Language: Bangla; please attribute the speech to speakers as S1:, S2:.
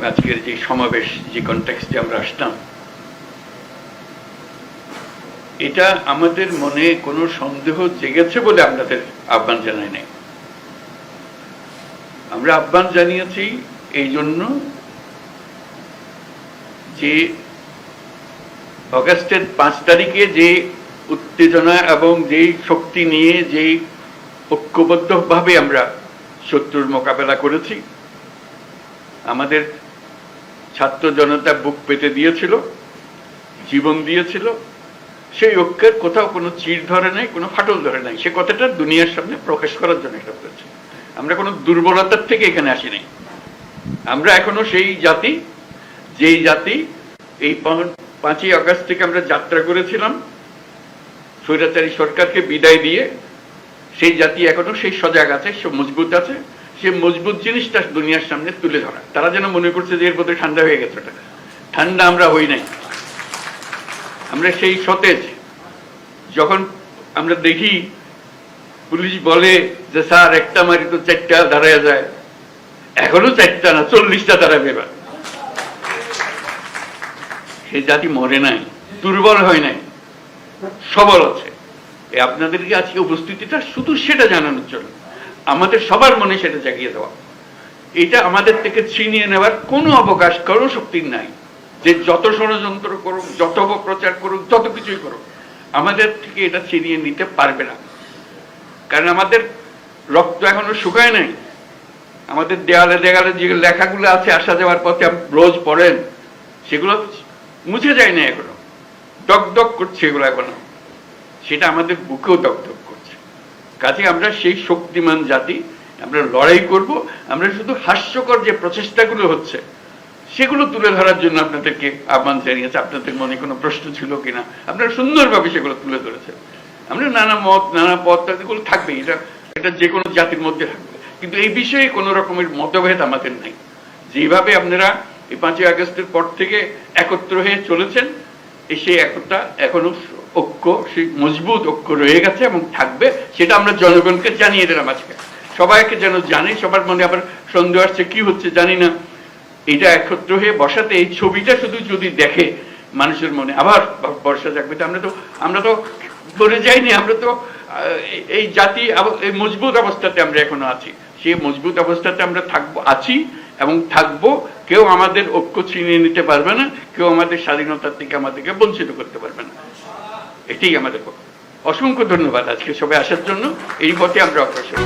S1: আজকের যে সমাবেশ, যে কনটেক্সটে আমরা আসলাম, এটা আমাদের মনে কোনো সন্দেহ জেগেছে বলে আপনাদের আহ্বান জানাই নাই। আমরা আহ্বান জানিয়েছি এই জন্য যে অগাস্টের 5 তারিখে যে উত্তেজনা এবং যেই শক্তি নিয়ে যেই ঐক্যবদ্ধভাবে আমরা শত্রুর মোকাবেলা করেছি, আমাদের ছাত্র জনতা বুক পেতে দিয়েছিল, জীবন দিয়েছিল, সেই ঐক্যের কোথাও কোনো চির ধরে নাই, কোনো ফাটল ধরে নাই। সে কথাটা দুনিয়ার সামনে প্রকাশ করার জন্য এটা করেছি। আমরা কোনো দুর্বলতার থেকে এখানে আসি নাই। আমরা এখনো সেই জাতি, যেই জাতি এই 5ই আগস্ট থেকে আমরা যাত্রা করেছিলাম স্বৈরাচারী সরকারকে বিদায় দিয়ে, সেই জাতি এখনো সেই সজাগ আছে, সে মজবুত আছে। সে মজবুত জিনিসটা দুনিয়ার সামনে তুলে ধরা। তারা যেন মনে করছে যে এর বোধহয় ঠান্ডা হয়ে গেছে। ওটা ঠান্ডা আমরা হই নাই। আমরা সেই সতেজ। যখন আমরা দেখি পুলিশ বলে যে স্যার একটা মারি তো 4টা দাঁড়ায় যায়, এখনো 4টা না 40টা দাঁড়াবে। এবার সেই জাতি মরে নাই, দুর্বল হয় নাই, সবল আছে। আপনাদেরকে আজকে উপস্থিতিটা শুধু সেটা জানানোর জন্য, আমাদের সবার মনে সেটা জাগিয়ে দেওয়া। এটা আমাদের থেকে ছিনিয়ে নেওয়ার কোনো অবকাশ, কোনো শক্তি নাই। যে যত ষড়যন্ত্র করুক, যত অপপ্রচার করুক, যত কিছুই করুক, আমাদের থেকে এটা ছিনিয়ে নিতে পারবে না। কারণ আমাদের রক্ত এখনো শুকায় নাই। আমাদের দেয়ালে দেয়ালে যে লেখাগুলো আছে আসা যাওয়ার পথে রোজ পড়েন, সেগুলো মুছে যায় না এখনো, দগদগ করছে এগুলো এখনো। সেটা আমাদের বুকেও দগদগ করছে। কাজে আমরা সেই শক্তিমান জাতি, আমরা লড়াই করব। আমরা শুধু হাস্যকর যে প্রচেষ্টাগুলো হচ্ছে সেগুলো তুলে ধরার জন্য আপনাদেরকে আহ্বান জানিয়েছে। আপনাদের মনে কোনো প্রশ্ন ছিল কিনা, আপনারা সুন্দরভাবে সেগুলো তুলে ধরেছেন। আমরা নানা মত, নানা পথ, এগুলো থাকবেই, এটা যে কোনো জাতির মধ্যে থাকবে। কিন্তু এই বিষয়ে কোনো রকমের মতভেদ আমাদের নাই। যেভাবে আপনারা এই 5ই আগস্টের পর থেকে একত্র হয়ে চলেছেন, সেই একতা এখনো ঐক্য, সেই মজবুত ঐক্য রয়ে গেছে এবং থাকবে। সেটা আমরা জনগণকে জানিয়ে দিলাম আজকে। সবাইকে যেন জানে। সবার মনে আবার সন্দেহ আসছে কি হচ্ছে জানি না। এটা একত্র হয়ে বসাতে, এই ছবিটা শুধু যদি দেখে মানুষের মনে আবার বর্ষা জাগবে। আমরা তো বলে যাইনি। আমরা তো এই জাতি এই মজবুত অবস্থাতে আমরা এখনো আছি। সেই মজবুত অবস্থাতে আমরা আছি এবং থাকবো। কেউ আমাদের ঐক্য ছিনিয়ে নিতে পারবে না, কেউ আমাদের স্বাধীনতার থেকে আমাদেরকে বঞ্চিত করতে পারবে না। এটাই আমাদের পক্ষে। অসংখ্য ধন্যবাদ আজকে সবাই আসার জন্য। এই পথে আমরা অগ্রসর।